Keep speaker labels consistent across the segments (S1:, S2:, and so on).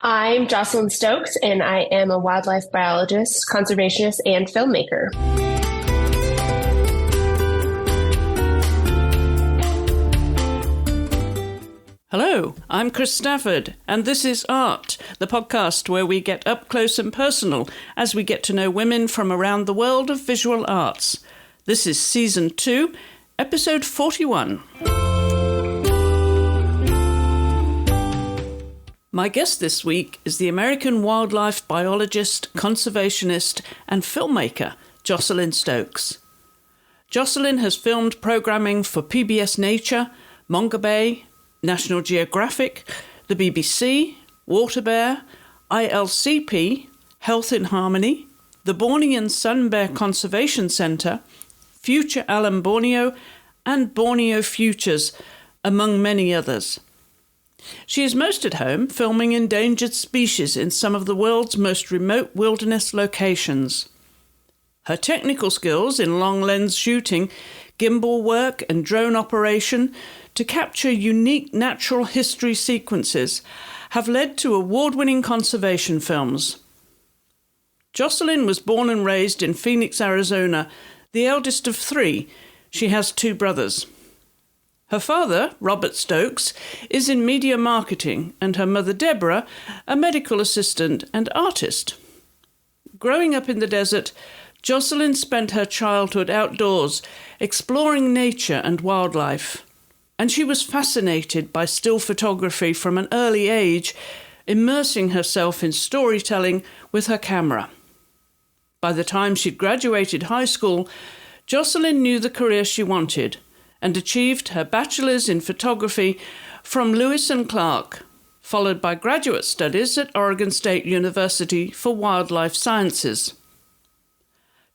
S1: I'm Jocelyn Stokes, and I am a wildlife biologist, conservationist, and filmmaker.
S2: Hello, I'm Chris Stafford, and this is AART, the podcast where we get up close and personal as we get to know women from around the world of visual arts. This is Season 2, Episode 41. My guest this week is the American wildlife biologist, conservationist, and filmmaker, Jocelyn Stokes. Jocelyn has filmed programming for PBS Nature, Mongabay, National Geographic, the BBC, Water Bear, ILCP, Health in Harmony, the Bornean Sun Bear Conservation Centre, Future Alam Borneo, and Borneo Futures, among many others. She is most at home filming endangered species in some of the world's most remote wilderness locations. Her technical skills in long lens shooting, gimbal work and drone operation to capture unique natural history sequences have led to award-winning conservation films. Jocelyn was born and raised in Phoenix, Arizona, the eldest of 3. She has 2 brothers. Her father, Robert Stokes, is in media marketing, and her mother, Deborah, a medical assistant and artist. Growing up in the desert, Jocelyn spent her childhood outdoors, exploring nature and wildlife. And she was fascinated by still photography from an early age, immersing herself in storytelling with her camera. By the time she'd graduated high school, Jocelyn knew the career she wanted and achieved her bachelor's in photography from Lewis and Clark, followed by graduate studies at Oregon State University for Wildlife Sciences.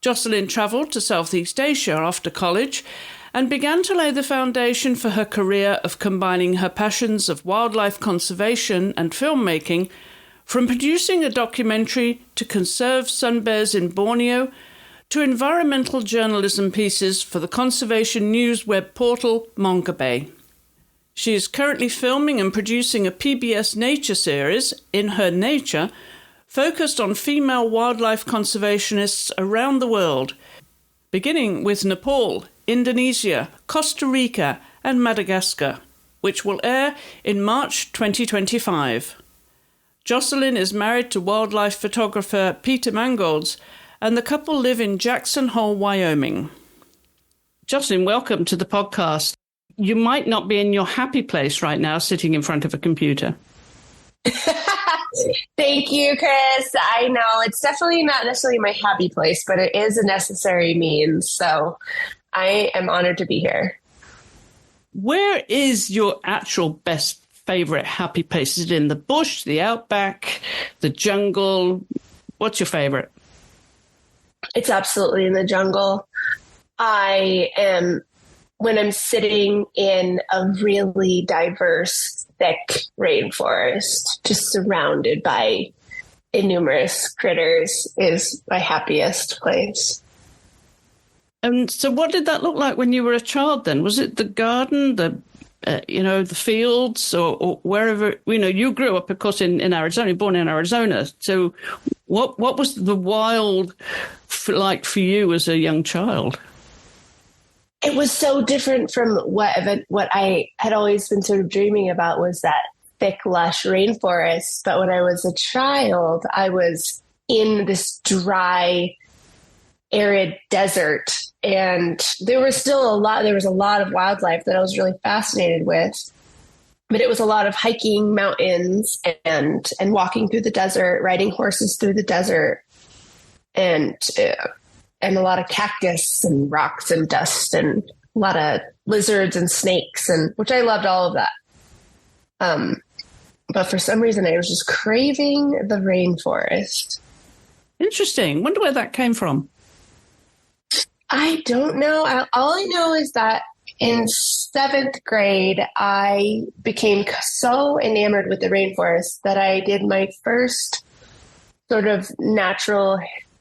S2: Jocelyn travelled to Southeast Asia after college and began to lay the foundation for her career of combining her passions of wildlife conservation and filmmaking, from producing a documentary to conserve sun bears in Borneo, to environmental journalism pieces for the conservation news web portal Mongabay. She is currently filming and producing a PBS Nature series, In Her Nature, focused on female wildlife conservationists around the world, beginning with Nepal, Indonesia, Costa Rica, and Madagascar, which will air in March 2025. Jocelyn is married to wildlife photographer Peter Mangolds, and the couple live in Jackson Hole, Wyoming. Jocelyn, welcome to the podcast. You might not be in your happy place right now, sitting in front of a computer.
S1: Thank you, Chris. I know it's definitely not necessarily my happy place, but it is a necessary means. So I am honored to be here.
S2: Where is your actual best favorite happy place? Is it in the bush, the outback, the jungle? What's your favorite?
S1: It's absolutely in the jungle. When I'm sitting in a really diverse, thick rainforest, just surrounded by innumerous critters, is my happiest place.
S2: And so what did that look like when you were a child then? Was it the garden, the fields, or wherever? You grew up, of course, in Arizona, born in Arizona. So what was the wild like for you as a young child?
S1: It was so different from what I had always been sort of dreaming about, was that thick, lush rainforest. But when I was a child, I was in this dry, arid desert. And there was a lot of wildlife that I was really fascinated with. But it was a lot of hiking mountains and walking through the desert, riding horses through the desert, and a lot of cactus and rocks and dust and a lot of lizards and snakes, and which I loved all of that. But for some reason, I was just craving the rainforest.
S2: Interesting. Wonder where that came from.
S1: I don't know. All I know is that in 7th grade, I became so enamored with the rainforest that I did my first sort of natural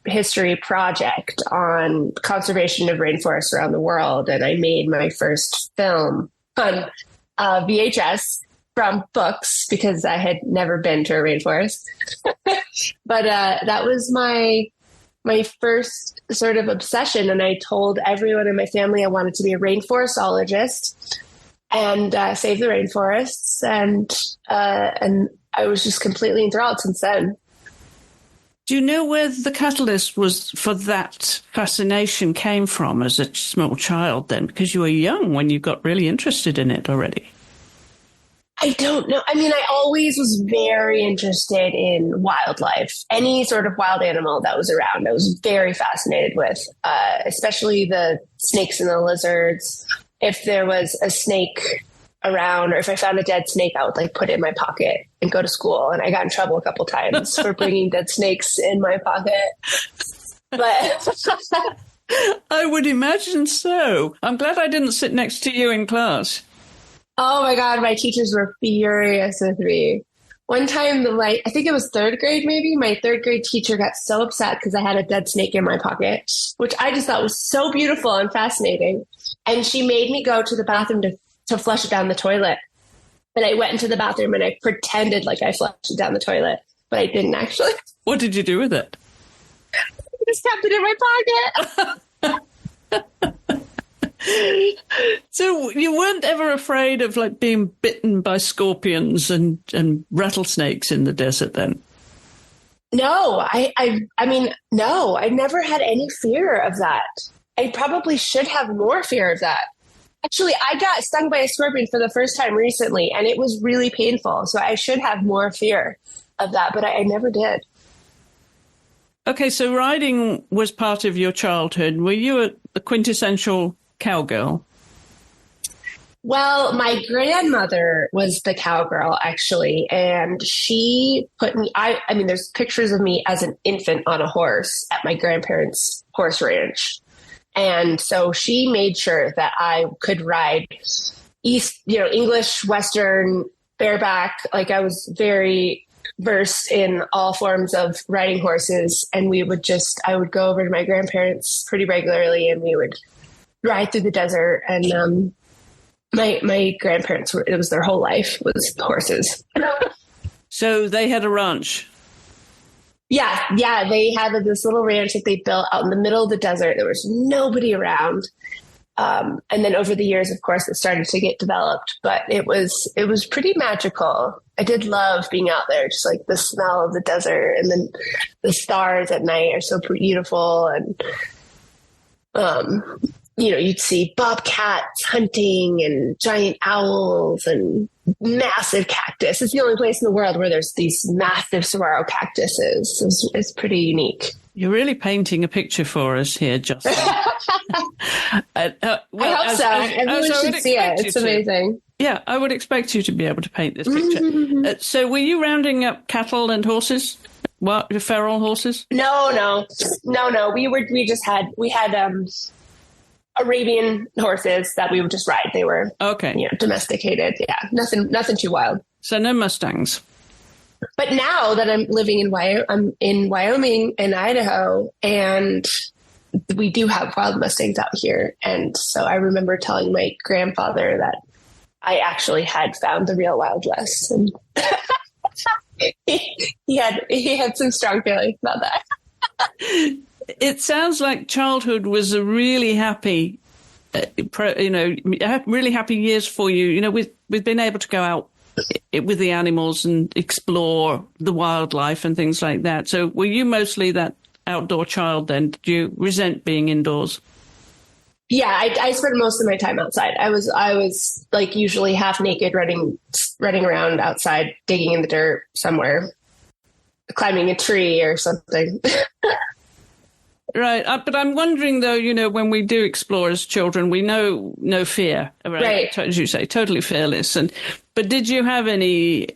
S1: history project on conservation of rainforests around the world. And I made my first film on VHS from books because I had never been to a rainforest. But that was my first sort of obsession. And I told everyone in my family I wanted to be a rainforestologist and save the rainforests. And I was just completely enthralled since then.
S2: Do you know where the catalyst was for that fascination came from as a small child then? Because you were young when you got really interested in it already.
S1: I don't know. I mean, I always was very interested in wildlife, any sort of wild animal that was around. I was very fascinated with, especially the snakes and the lizards. If there was a snake around, or if I found a dead snake, I would like put it in my pocket and go to school. And I got in trouble a couple times for bringing dead snakes in my pocket. But
S2: I would imagine so. I'm glad I didn't sit next to you in class.
S1: Oh my God, my teachers were furious with me. One time, I think it was third grade, maybe, my third grade teacher got so upset because I had a dead snake in my pocket, which I just thought was so beautiful and fascinating. And she made me go to the bathroom to flush it down the toilet. And I went into the bathroom and I pretended like I flushed it down the toilet, but I didn't actually.
S2: What did you do with it?
S1: I just kept it in my pocket.
S2: So you weren't ever afraid of like being bitten by scorpions and rattlesnakes in the desert then?
S1: No, I mean, no, I never had any fear of that. I probably should have more fear of that. Actually, I got stung by a scorpion for the first time recently, and it was really painful. So I should have more fear of that, but I never did.
S2: Okay, so riding was part of your childhood. Were you a quintessential cowgirl?
S1: Well, my grandmother was the cowgirl, actually, and she put me, I mean, there's pictures of me as an infant on a horse at my grandparents' horse ranch. And so she made sure that I could ride English, Western, bareback. Like I was very versed in all forms of riding horses. And I would go over to my grandparents pretty regularly and we would ride through the desert. And my grandparents it was their whole life was horses.
S2: So they had a ranch.
S1: Yeah. They had this little ranch that they built out in the middle of the desert. There was nobody around. And then over the years, of course, it started to get developed, but it was pretty magical. I did love being out there, just like the smell of the desert, and then the stars at night are so beautiful. And, you'd see bobcats hunting and giant owls and massive cactus. It's the only place in the world where there's these massive saguaro cactuses. It's pretty unique.
S2: You're really painting a picture for us here, Jocelyn.
S1: I hope so. Everyone should see it. It's amazing.
S2: Yeah, I would expect you to be able to paint this picture. Mm-hmm. So were you rounding up cattle and horses? What, feral horses? No. We had Arabian horses that we would just ride. They were domesticated. Yeah, nothing too wild. So no Mustangs.
S1: But now that I'm living I'm in Wyoming and Idaho, and we do have wild Mustangs out here. And so I remember telling my grandfather that I actually had found the real Wild West, and he had some strong feelings about that.
S2: It sounds like childhood was a really happy, really happy years for you. With being able to go out with the animals and explore the wildlife and things like that. So were you mostly that outdoor child then? Did you resent being indoors?
S1: Yeah, I spent most of my time outside. I was like usually half naked, running around outside, digging in the dirt somewhere, climbing a tree or something.
S2: Right. But I'm wondering, though, when we do explore as children, we know no fear. Right. As you say, totally fearless. But did you have any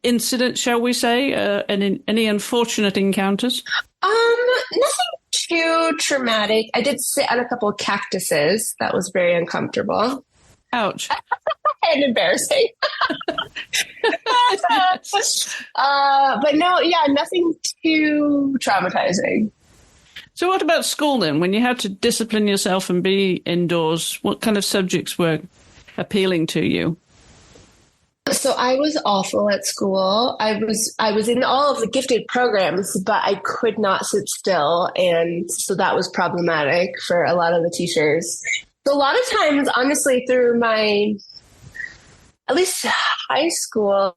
S2: incidents, shall we say, any unfortunate encounters?
S1: Nothing too traumatic. I did sit on a couple of cactuses. That was very uncomfortable.
S2: Ouch.
S1: And embarrassing. But no, nothing too traumatizing.
S2: So what about school then? When you had to discipline yourself and be indoors, what kind of subjects were appealing to you?
S1: So I was awful at school. I was in all of the gifted programs, but I could not sit still. And so that was problematic for a lot of the teachers. So a lot of times, honestly, through my, at least high school,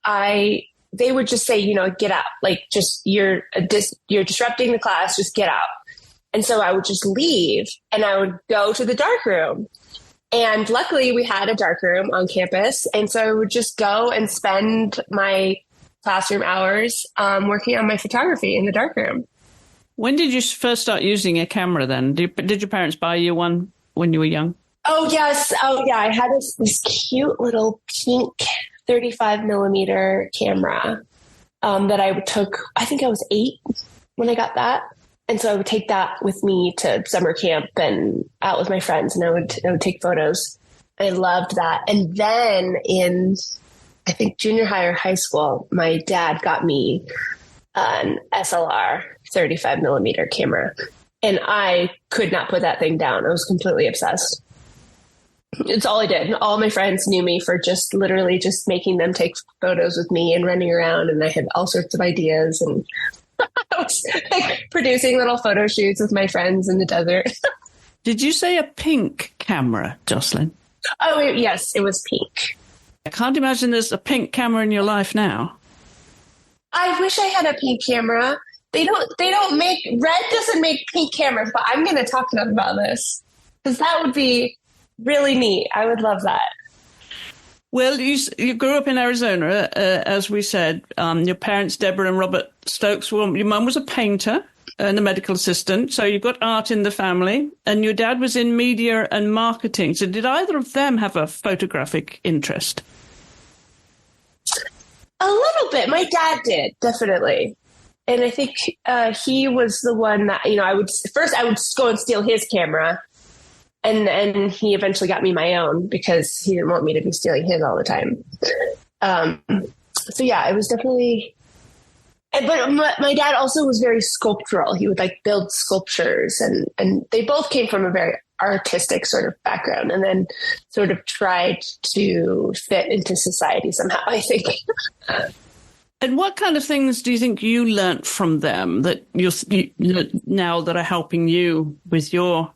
S1: they would just say, get out, like just you're disrupting the class, just get out. And so I would just leave and I would go to the dark room. And luckily we had a dark room on campus. And so I would just go and spend my classroom hours working on my photography in the dark room.
S2: When did you first start using a camera then? Did your parents buy you one when you were young?
S1: Oh, yes. Oh, yeah. I had this cute little pink 35 millimeter camera that I took. I think I was 8 when I got that. And so I would take that with me to summer camp and out with my friends, and I would take photos. I loved that. And then in, I think, junior high or high school, my dad got me an SLR 35 millimeter camera, and I could not put that thing down. I was completely obsessed. It's all I did. All my friends knew me for just literally just making them take photos with me and running around, and I had all sorts of ideas, and I was like producing little photo shoots with my friends in the desert.
S2: Did you say a pink camera, Jocelyn?
S1: Oh, yes, it was pink.
S2: I can't imagine there's a pink camera in your life now.
S1: I wish I had a pink camera. Red doesn't make pink cameras, but I'm going to talk to them about this because that would be really neat. I would love that.
S2: Well, you grew up in Arizona, as we said. Your parents, Deborah and Robert Stokes, your mum was a painter and a medical assistant, so you've got art in the family, and your dad was in media and marketing. So did either of them have a photographic interest?
S1: A little bit. My dad did, definitely. And I think he was the one that, I would go and steal his camera. And he eventually got me my own because he didn't want me to be stealing his all the time. So yeah, it was definitely, but my dad also was very sculptural. He would like build sculptures, and they both came from a very artistic sort of background, and then sort of tried to fit into society somehow, I think.
S2: And what kind of things do you think you learnt from them that you now that are helping you with your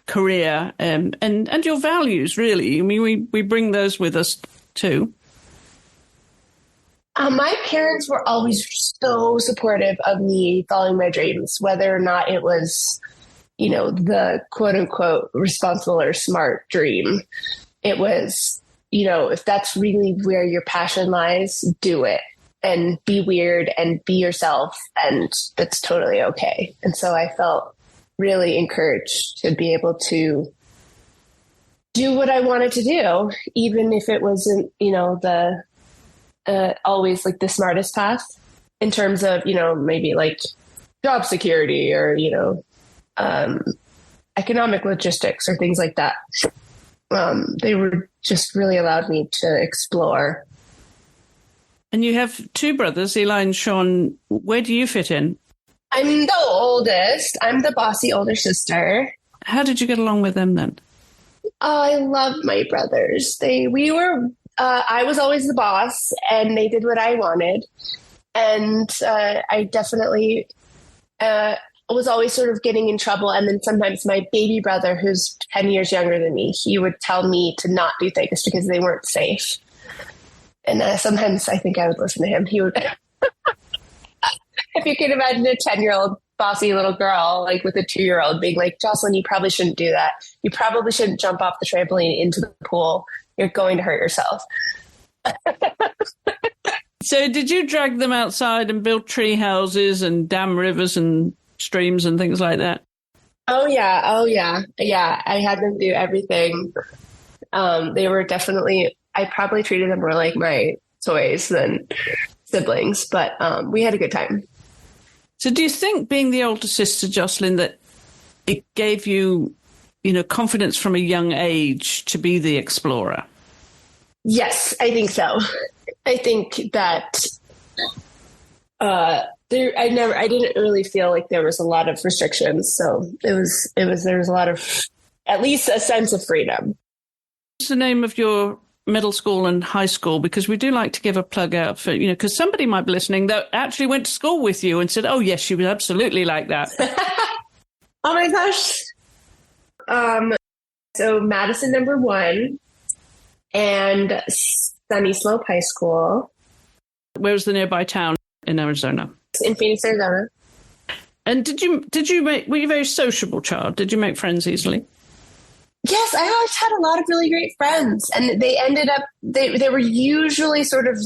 S2: career and your values, really? I mean, we bring those with us too.
S1: My parents were always so supportive of me following my dreams, whether or not it was, the quote unquote responsible or smart dream. It was, if that's really where your passion lies, do it and be weird and be yourself. And that's totally okay. And so I felt really encouraged to be able to do what I wanted to do, even if it wasn't, the always like the smartest path in terms of, maybe like job security or, economic logistics or things like that. They were just really allowed me to explore.
S2: And you have 2 brothers, Eli and Sean. Where do you fit in?
S1: I'm the oldest. I'm the bossy older sister.
S2: How did you get along with them then?
S1: Oh, I love my brothers. I was always the boss, and they did what I wanted. And I definitely was always sort of getting in trouble. And then sometimes my baby brother, who's 10 years younger than me, he would tell me to not do things because they weren't safe. And sometimes I think I would listen to him. He would... If you can imagine a 10-year-old bossy little girl, like with a 2-year-old being like, Jocelyn, you probably shouldn't do that. You probably shouldn't jump off the trampoline into the pool. You're going to hurt yourself.
S2: So did you drag them outside and build tree houses and dam rivers and streams and things like that?
S1: Oh, yeah. Yeah, I had them do everything. They were definitely, I probably treated them more like my toys than siblings, but we had a good time.
S2: So do you think, being the older sister, Jocelyn, that it gave you, confidence from a young age to be the explorer?
S1: Yes, I think so. I think that I didn't really feel like there was a lot of restrictions. So there was a lot of, at least a sense of freedom.
S2: What's the name of your middle school and high school? Because we do like to give a plug out for, because somebody might be listening that actually went to school with you and said, oh, yes, she was absolutely like that.
S1: Oh, my gosh. So Madison number 1 and Sunny Slope High School.
S2: Where was the nearby town in Arizona?
S1: In Phoenix, Arizona.
S2: And were you a very sociable child? Did you make friends easily?
S1: Yes, I always had a lot of really great friends, and they ended up, they were usually sort of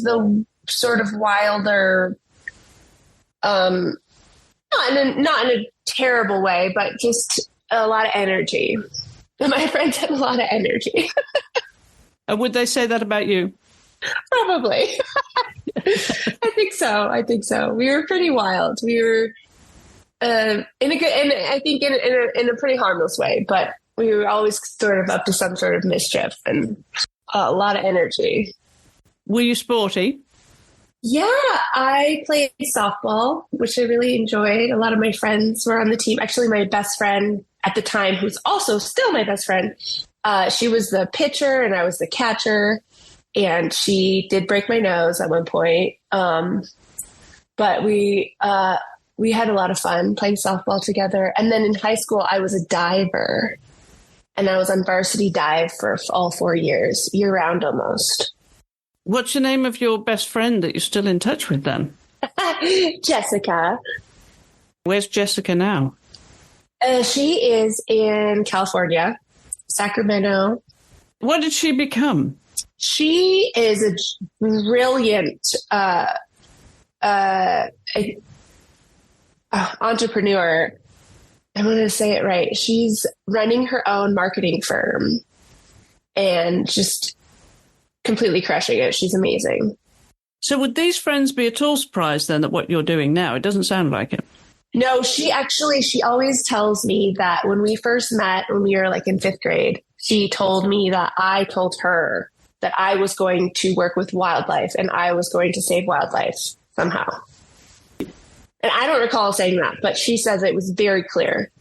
S1: wilder, not in a terrible way, but just a lot of energy. My friends had a lot of energy.
S2: Would they say that about you?
S1: Probably. I think so. We were pretty wild. We were in a good, and I think in a pretty harmless way, but we were always sort of up to some sort of mischief and a lot of energy.
S2: Were you sporty?
S1: Yeah, I played softball, which I really enjoyed. A lot of my friends were on the team. Actually, my best friend at the time, who's also still my best friend, she was the pitcher and I was the catcher. And she did break my nose at one point. But we had a lot of fun playing softball together. And then in high school, I was a diver. And I was on varsity dive for all 4 years, year round almost.
S2: What's the name of your best friend that you're still in touch with then?
S1: Jessica.
S2: Where's Jessica now?
S1: She is in California, Sacramento.
S2: What did she become?
S1: She is a brilliant entrepreneur. I want to say it right. She's running her own marketing firm and just completely crushing it. She's amazing.
S2: So would these friends be at all surprised then at what you're doing now? It doesn't sound like it.
S1: No, she always tells me that when we first met, when we were like in 5th grade, she told me that I told her that I was going to work with wildlife and I was going to save wildlife somehow. And I don't recall saying that, but she says it was very clear.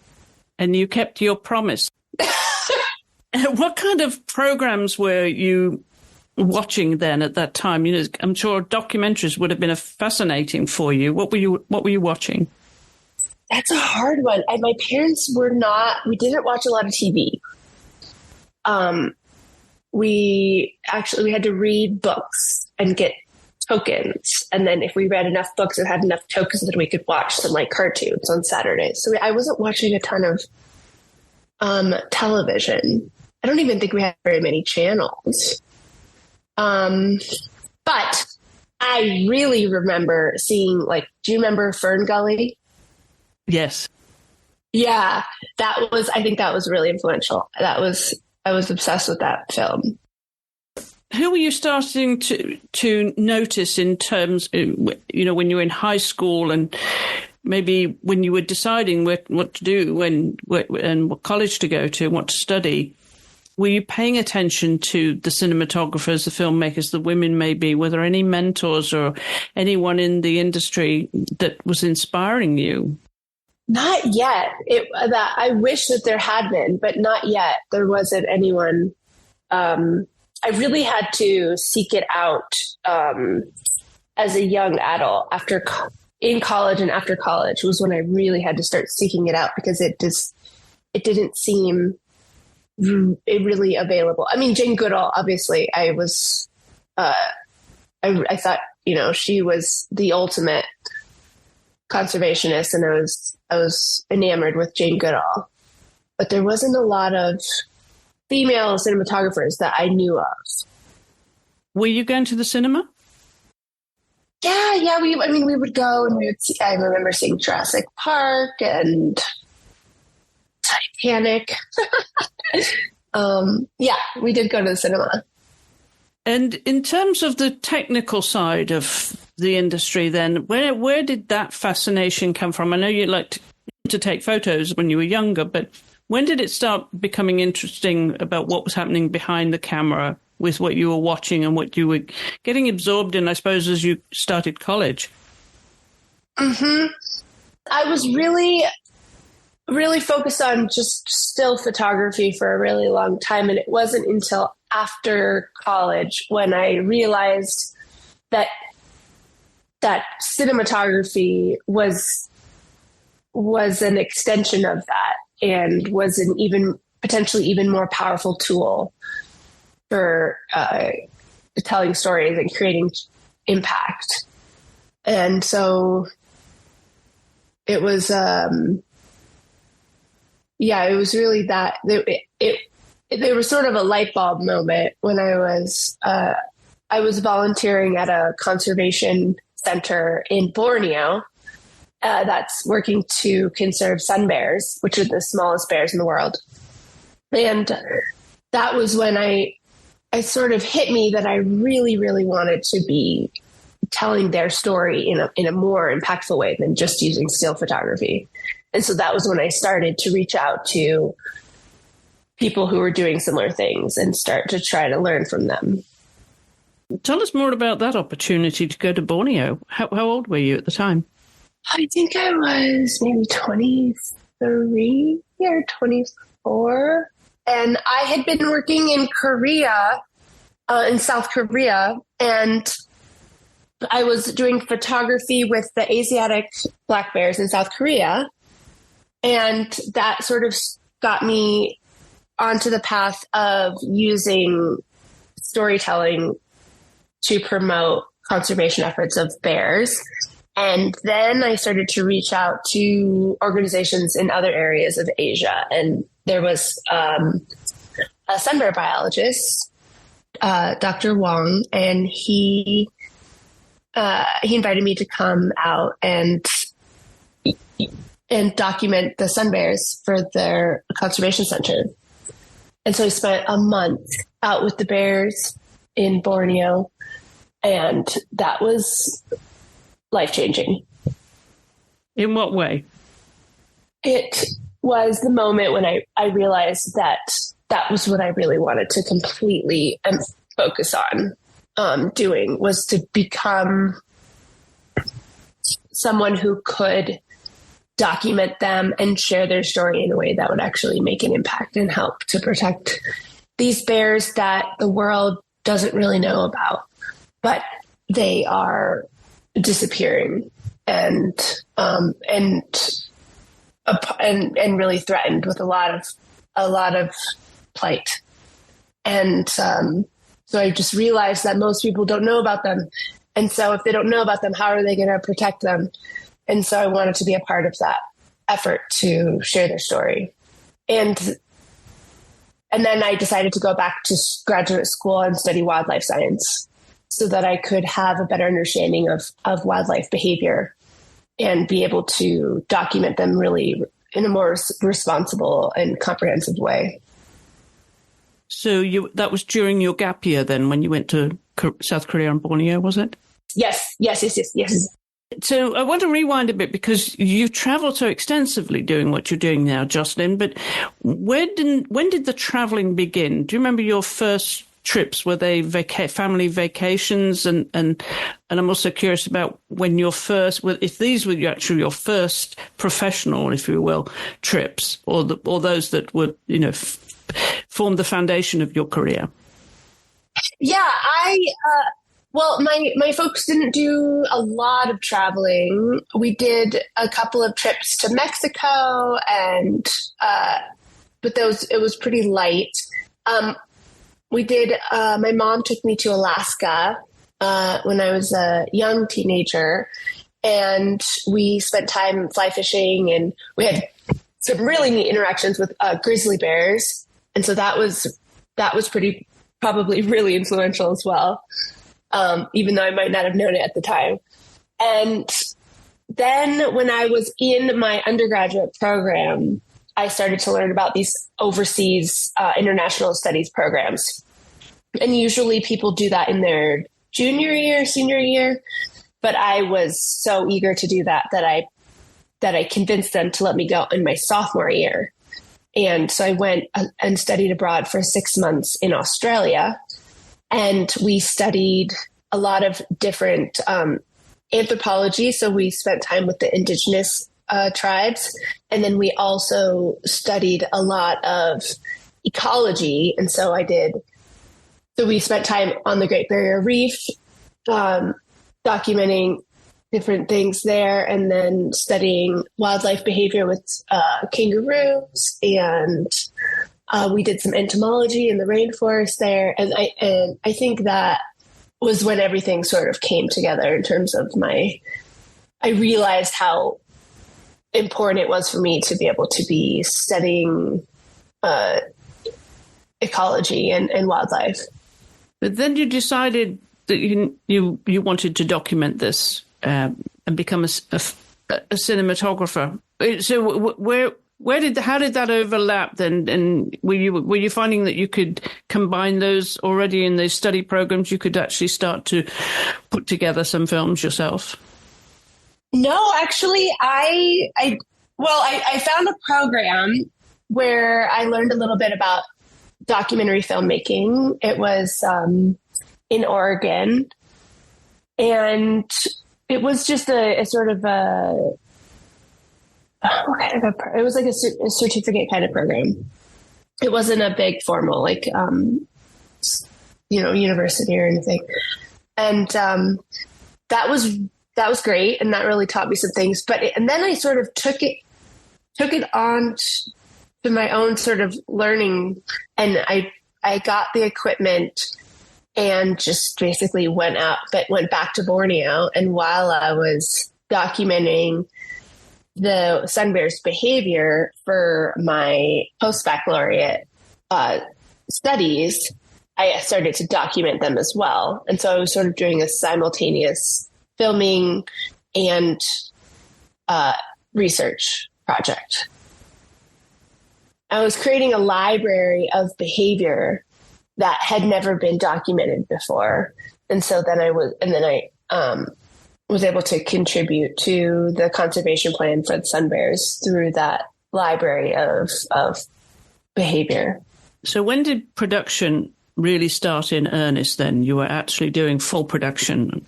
S2: And you kept your promise. What kind of programs were you watching then at that time? I'm sure documentaries would have been fascinating for you. What were you watching?
S1: That's a hard one. My parents we didn't watch a lot of TV. We had to read books and get tokens. And then if we read enough books and had enough tokens, then we could watch some like cartoons on Saturdays. So I wasn't watching a ton of television. I don't even think we had very many channels. But I really remember seeing, do you remember Fern Gully?
S2: Yes.
S1: Yeah, I think that was really influential. I was obsessed with that film.
S2: Who were you starting to notice in terms, when you were in high school and maybe when you were deciding what to do and what college to go to and what to study? Were you paying attention to the cinematographers, the filmmakers, the women maybe? Were there any mentors or anyone in the industry that was inspiring you?
S1: Not yet. I wish that there had been, but not yet. There wasn't anyone. I really had to seek it out as a young adult. In college and after college was when I really had to start seeking it out because it didn't seem really available. I mean, Jane Goodall, obviously, I thought, she was the ultimate conservationist, and I was enamored with Jane Goodall, but there wasn't a lot of female cinematographers that I knew of.
S2: Were you going to the cinema?
S1: Yeah. We would go and we would see. I remember seeing Jurassic Park and Titanic. We did go to the cinema.
S2: And in terms of the technical side of the industry, then where did that fascination come from? I know you liked to take photos when you were younger, but when did it start becoming interesting about what was happening behind the camera with what you were watching and what you were getting absorbed in, I suppose, as you started college?
S1: Mm-hmm. I was really, really focused on just still photography for a really long time. And it wasn't until after college when I realized that cinematography was an extension of that and was an potentially even more powerful tool for telling stories and creating impact. And so it was, it was really that there was sort of a light bulb moment when I was volunteering at a conservation center in Borneo that's working to conserve sun bears, which are the smallest bears in the world. And that was when I sort of hit me that I really, really wanted to be telling their story in a more impactful way than just using still photography. And so that was when I started to reach out to people who were doing similar things and start to try to learn from them.
S2: Tell us more about that opportunity to go to Borneo. How old were you at the time?
S1: I think I was maybe 23 or 24. And I had been working in Korea, in South Korea, and I was doing photography with the Asiatic black bears in South Korea. And that sort of got me onto the path of using storytelling to promote conservation efforts of bears. And then I started to reach out to organizations in other areas of Asia. And there was a sun bear biologist, Dr. Wong, and he invited me to come out and document the sun bears for their conservation center. And so I spent a month out with the bears in Borneo, and that was life-changing.
S2: In what way?
S1: It was the moment when I realized that was what I really wanted to completely focus on doing, was to become someone who could document them and share their story in a way that would actually make an impact and help to protect these bears that the world doesn't really know about, but they are disappearing and really threatened with a lot of plight. And so I just realized that most people don't know about them. And so if they don't know about them, how are they going to protect them? And so I wanted to be a part of that effort to share their story. And then I decided to go back to graduate school and study wildlife science so that I could have a better understanding of wildlife behavior and be able to document them really in a more responsible and comprehensive way.
S2: So that was during your gap year then, when you went to South Korea and Borneo, was it? Yes. So I want to rewind a bit, because you traveled so extensively doing what you're doing now, Jocelyn, but when did the traveling begin? Do you remember your first trips? Were they family vacations? And I'm also curious about when if these were actually your first professional, if you will, trips, or those that would, form the foundation of your career.
S1: Yeah, well, my folks didn't do a lot of traveling. We did a couple of trips to Mexico, but it was pretty light. We did. My mom took me to Alaska when I was a young teenager, and we spent time fly fishing, and we had some really neat interactions with grizzly bears, and so that was probably really influential as well. Even though I might not have known it at the time. And then when I was in my undergraduate program, I started to learn about these overseas international studies programs. And usually people do that in their junior year, senior year. But I was so eager to do that I convinced them to let me go in my sophomore year. And so I went and studied abroad for 6 months in Australia. And we studied a lot of different anthropology. So we spent time with the indigenous tribes. And then we also studied a lot of ecology. And so I did So we spent time on the Great Barrier Reef, documenting different things there, and then studying wildlife behavior with kangaroos, and we did some entomology in the rainforest there. And I think that was when everything sort of came together in terms of I realized how important it was for me to be able to be studying ecology and wildlife.
S2: But then you decided that you wanted to document this and become a cinematographer. So how did that overlap then? And were you finding that you could combine those already in the study programs? You could actually start to put together some films yourself?
S1: No, actually, I found a program where I learned a little bit about documentary filmmaking. It was in Oregon, and it was just a sort of it was like a certificate kind of program. It wasn't a big formal, like, university or anything. And that was great. And that really taught me some things. And then I sort of took it on to my own sort of learning. And I got the equipment and just basically went back to Borneo. And while I was documenting the sun bear's behavior for my post-baccalaureate studies, I started to document them as well. And so I was sort of doing a simultaneous filming and research project. I was creating a library of behavior that had never been documented before. And so then I was able to contribute to the conservation plan for the sun bears through that library of behavior.
S2: So when did production really start in earnest then? You were actually doing full production?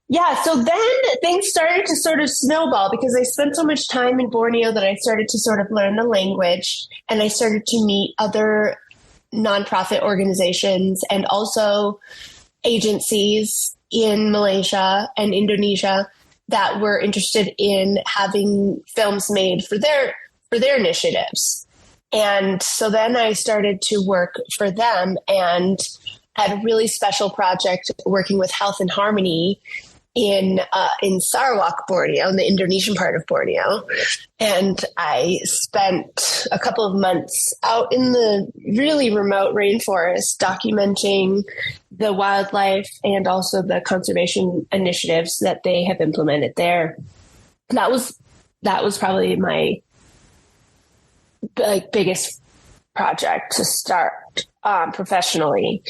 S1: Yeah, so then things started to sort of snowball because I spent so much time in Borneo that I started to sort of learn the language, and I started to meet other nonprofit organizations and also agencies in Malaysia and Indonesia that were interested in having films made for their initiatives. And so then I started to work for them and had a really special project working with Health and Harmony in Sarawak, Borneo, in the Indonesian part of Borneo. And I spent a couple of months out in the really remote rainforest documenting the wildlife and also the conservation initiatives that they have implemented there. That was probably my biggest project to start professionally.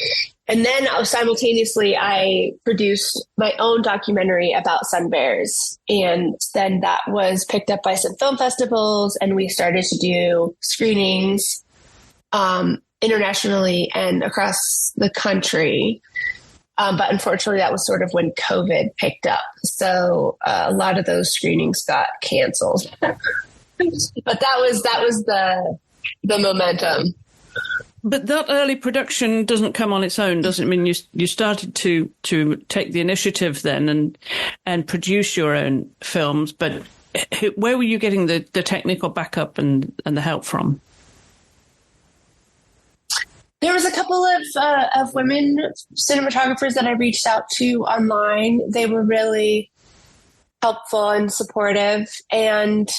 S1: And then simultaneously, I produced my own documentary about sun bears. And then that was picked up by some film festivals, and we started to do screenings internationally and across the country. But unfortunately, that was sort of when COVID picked up. So a lot of those screenings got canceled. But that was the momentum.
S2: But that early production doesn't come on its own, doesn't it? I mean, you started to take the initiative then and produce your own films. But where were you getting the technical backup and the help from?
S1: There was a couple of women cinematographers that I reached out to online. They were really helpful and supportive. And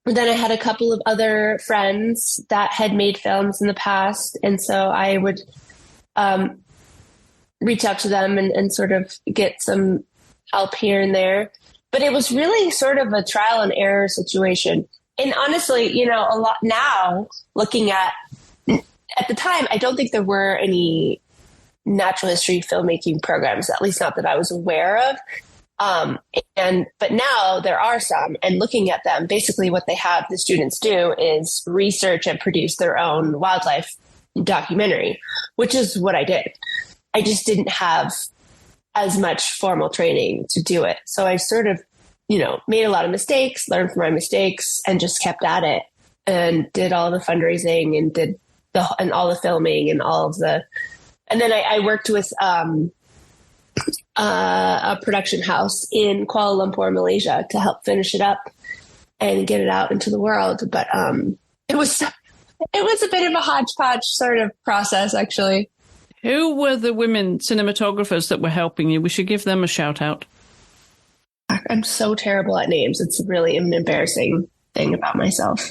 S1: then I had a couple of other friends that had made films in the past. And so I would reach out to them and sort of get some help here and there. But it was really sort of a trial and error situation. And honestly, a lot now looking at the time, I don't think there were any natural history filmmaking programs, at least not that I was aware of. But now there are some, and looking at them, basically what they have the students do is research and produce their own wildlife documentary, which is what I did. I just didn't have as much formal training to do it. So I sort of, made a lot of mistakes, learned from my mistakes, and just kept at it and did all the fundraising and did all the filming and all of the And then I worked with a production house in Kuala Lumpur, Malaysia, to help finish it up and get it out into the world. But it was a bit of a hodgepodge sort of process, actually.
S2: Who were the women cinematographers that were helping you? We should give them a shout out.
S1: I'm so terrible at names. It's really an embarrassing thing about myself.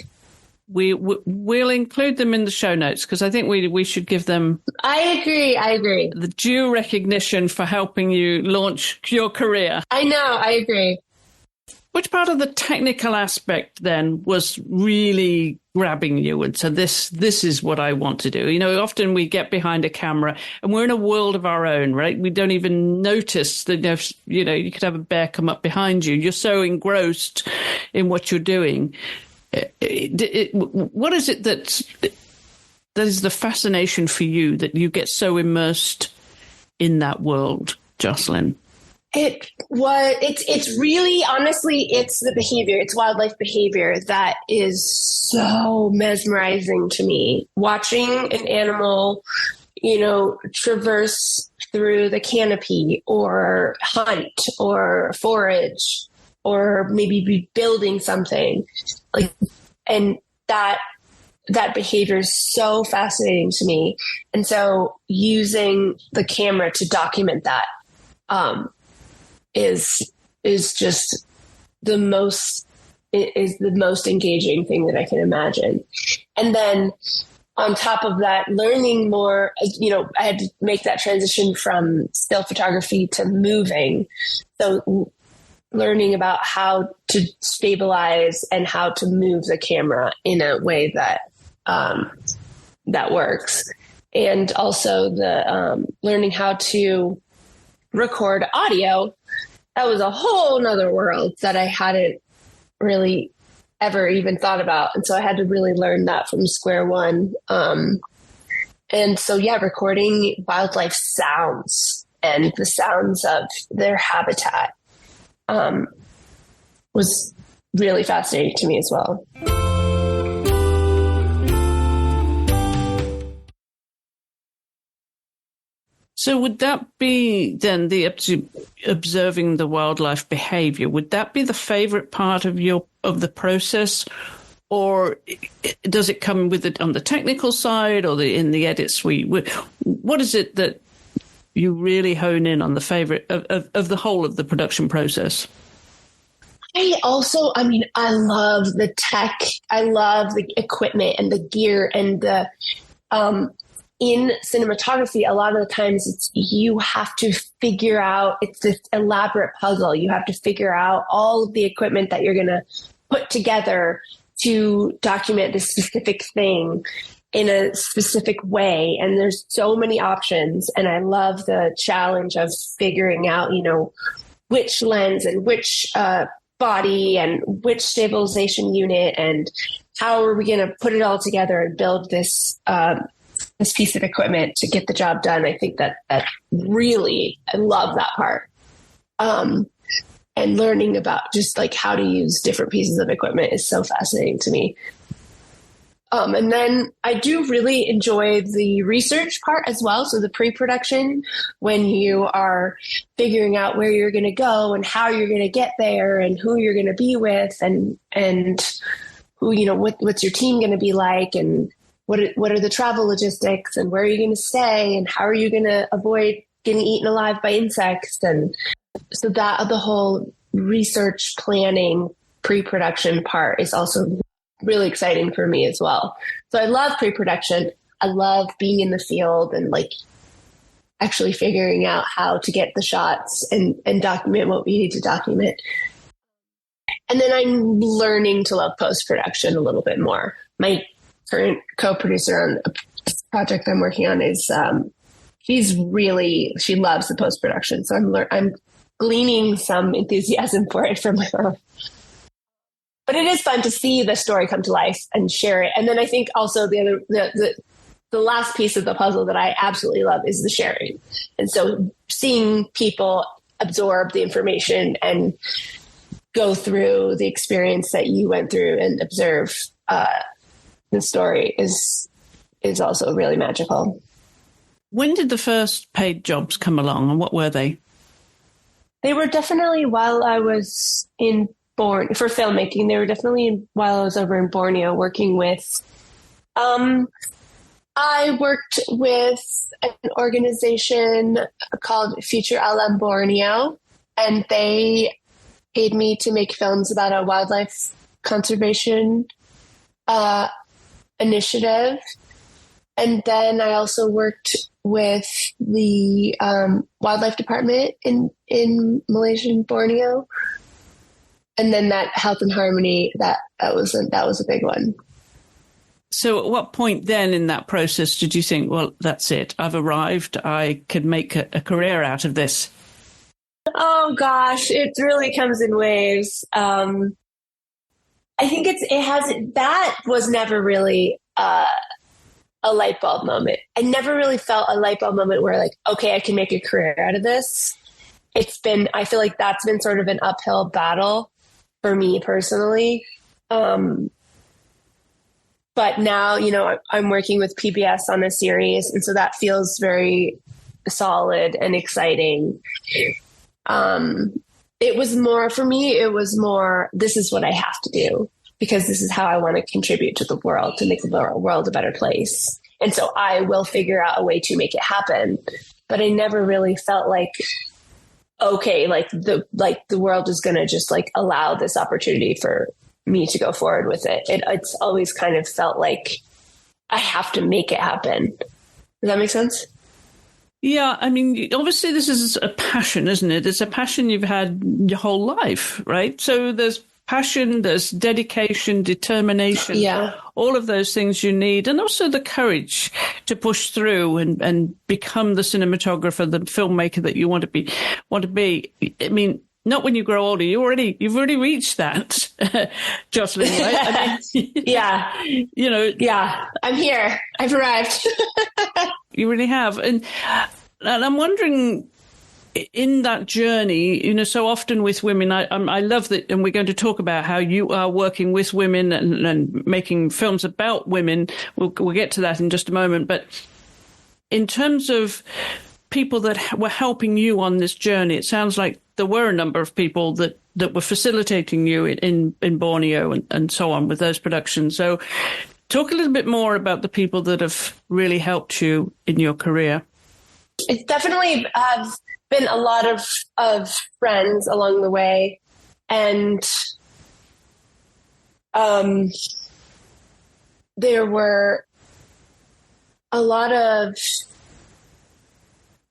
S2: We'll include them in the show notes because I think we should give them.
S1: I agree.
S2: The due recognition for helping you launch your career.
S1: I know. I agree.
S2: Which part of the technical aspect then was really grabbing you and said, this is what I want to do? You know, often we get behind a camera and we're in a world of our own, right? We don't even notice that, you know, you could have a bear come up behind you. You're so engrossed in what you're doing. What is it that is the fascination for you that you get so immersed in that world, Jocelyn?
S1: It's really, honestly, it's the behavior. It's wildlife behavior that is so mesmerizing to me. Watching an animal, you know, traverse through the canopy or hunt or forage or maybe be building something, like, and that behavior is so fascinating to me. And so using the camera to document that, is just the most engaging thing that I can imagine. And then on top of that, learning more, you know, I had to make that transition from still photography to moving. So learning about how to stabilize and how to move the camera in a way that that works. And also the learning how to record audio. That was a whole nother world that I hadn't really ever even thought about. And so I had to really learn that from square one. And so, yeah, recording wildlife sounds and the sounds of their habitat was really fascinating to me as well.
S2: So would that be then the observing the wildlife behavior? Would that be the favorite part of the process, or does it come with it on the technical side or in the edit suite? What is it that you really hone in on the favorite of the whole of the production process?
S1: I love the tech. I love the equipment and the gear and the, in cinematography, a lot of the times you have to figure out, it's this elaborate puzzle. You have to figure out all of the equipment that you're going to put together to document this specific thing in a specific way. And there's so many options. And I love the challenge of figuring out, you know, which lens and which body and which stabilization unit and how are we going to put it all together and build this piece of equipment to get the job done. I think that really, I love that part. And learning about just like how to use different pieces of equipment is so fascinating to me. And then I do really enjoy the research part as well. So the pre-production, when you are figuring out where you're going to go and how you're going to get there and who you're going to be with and who, you know, what's your team going to be like and what are the travel logistics and where are you going to stay and how are you going to avoid getting eaten alive by insects? And so that the whole research planning pre-production part is also really exciting for me as well. So I love pre-production. I love being in the field and like actually figuring out how to get the shots and document what we need to document. And then I'm learning to love post-production a little bit more. My current co-producer on a project I'm working on is, she loves the post-production. So I'm gleaning some enthusiasm for it from her. But it is fun to see the story come to life and share it. And then I think also the last piece of the puzzle that I absolutely love is the sharing. And so seeing people absorb the information and go through the experience that you went through and observe the story is also really magical.
S2: When did the first paid jobs come along, and what were they?
S1: They were definitely while I was for filmmaking. They were definitely while I was over in Borneo working with, I worked with an organization called Future Alam Borneo, and they paid me to make films about a wildlife conservation initiative. And then I also worked with the wildlife department in Malaysia and Borneo. And then that Health and Harmony, that was a big one.
S2: So at what point then in that process did you think, well, that's it, I've arrived, I could make a career out of this?
S1: Oh gosh, it really comes in waves. I think that was never really a light bulb moment. I never really felt a light bulb moment where like, okay, I can make a career out of this. I feel like that's been sort of an uphill battle for me personally. But now, I'm working with PBS on a series, and so that feels very solid and exciting. It was more, this is what I have to do because this is how I want to contribute to the world, to make the world a better place. And so I will figure out a way to make it happen. But I never really felt like, okay, the world is going to just like allow this opportunity for me to go forward with it. It's always kind of felt like I have to make it happen. Does that make sense?
S2: Yeah, I mean, obviously this is a passion, isn't it? It's a passion you've had your whole life, right? So there's passion, there's dedication, determination, all of those things you need, and also the courage to push through and become the cinematographer, the filmmaker that you want to be. I mean, not when you grow older. You've already reached that, Jocelyn, right? I mean,
S1: yeah. I'm here. I've arrived.
S2: You really have. And I'm wondering, in that journey, so often with women, I love that, and we're going to talk about how you are working with women and making films about women. We'll get to that in just a moment. But in terms of people that were helping you on this journey, it sounds like there were a number of people that were facilitating you in Borneo and so on with those productions. So talk a little bit more about the people that have really helped you in your career.
S1: It's definitely been a lot of friends along the way. And there were a lot of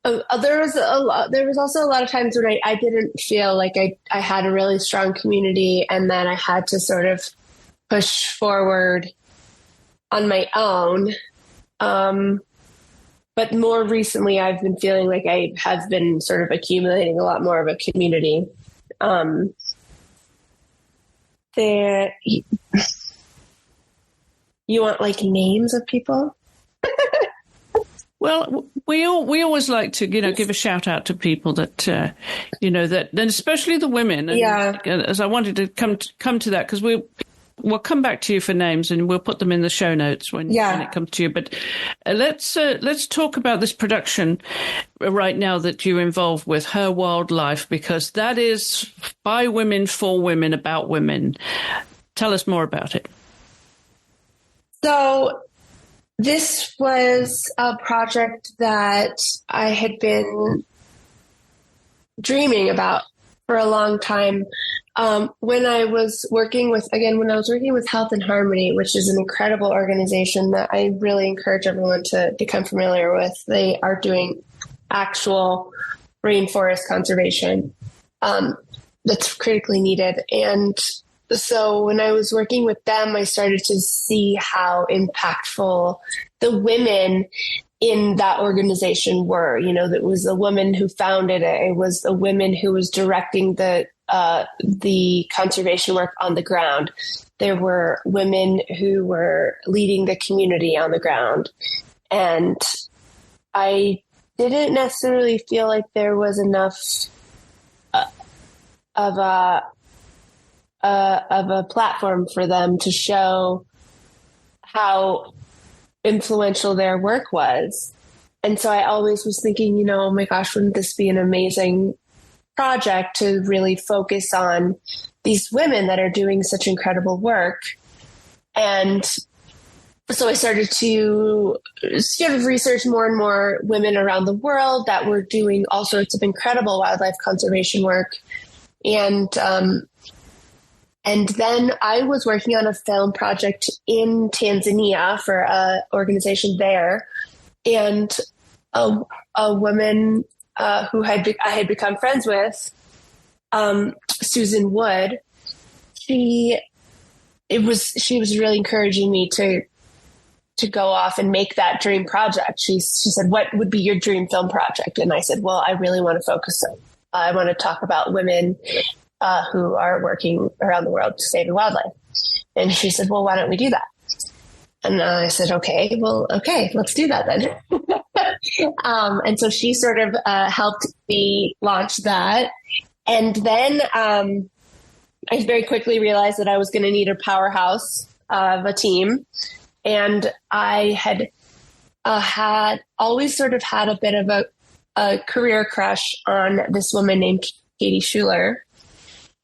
S1: there was also a lot of times when I didn't feel like I had a really strong community, and then I had to sort of push forward on my own. But more recently, I've been feeling like I have been sort of accumulating a lot more of a community. You want like names of people?
S2: Well, we always like to, give a shout out to people that, that, and especially the women. And, as I wanted to come to that, because we'll come back to you for names and we'll put them in the show notes when it comes to you. But let's talk about this production right now that you're involved with, Her Wildlife, because that is by women, for women, about women. Tell us more about it.
S1: So this was a project that I had been dreaming about for a long time. When I was working with Health and Harmony, which is an incredible organization that I really encourage everyone to become familiar with. They are doing actual rainforest conservation that's critically needed. And so when I was working with them, I started to see how impactful the women in that organization were. That was the woman who founded it. It was the women who was directing the conservation work on the ground. There were women who were leading the community on the ground. And I didn't necessarily feel like there was enough of a platform for them to show how influential their work was. And so I always was thinking, oh my gosh, wouldn't this be an amazing project to really focus on these women that are doing such incredible work? And so I started to sort of research more and more women around the world that were doing all sorts of incredible wildlife conservation work. And then I was working on a film project in Tanzania for an organization there. And a woman who I had become friends with, Susan Wood, she was really encouraging me to go off and make that dream project. She said, "What would be your dream film project?" And I said, "Well, I really want to focus on, I want to talk about women who are working around the world to save the wildlife." And she said, "Well, why don't we do that?" And I said, okay, let's do that then. And so she sort of helped me launch that. And then I very quickly realized that I was going to need a powerhouse of a team. And I had always sort of had a bit of a career crush on this woman named Katie Schuler.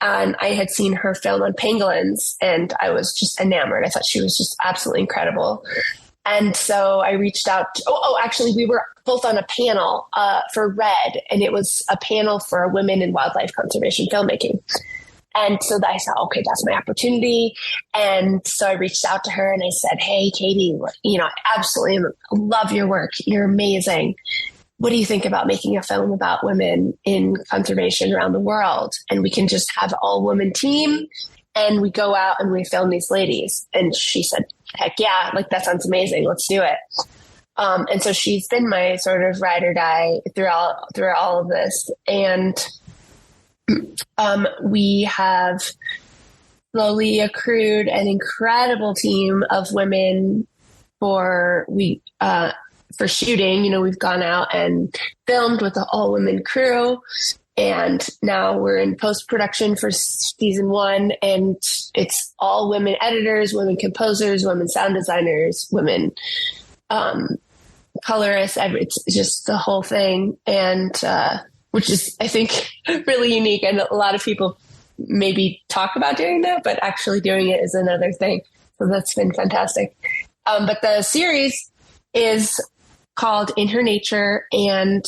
S1: And I had seen her film on pangolins, and I was just enamored. I thought she was just absolutely incredible. And so I reached out. Actually, we were both on a panel for RED, and it was a panel for women in wildlife conservation filmmaking. And so I thought, okay, that's my opportunity. And so I reached out to her and I said, "Hey, Katie, I absolutely love your work. You're amazing. What do you think about making a film about women in conservation around the world? And we can just have all women team and we go out and we film these ladies." And she said, "Heck yeah, that sounds amazing. Let's do it." And so she's been my sort of ride or die through all of this. And we have slowly accrued an incredible team of women for shooting. We've gone out and filmed with the all women crew, and now we're in post-production for season 1, and it's all women editors, women composers, women sound designers, women colorists. It's just the whole thing. And which is, I think, really unique. And a lot of people maybe talk about doing that, but actually doing it is another thing. So that's been fantastic. But the series is called In Her Nature, and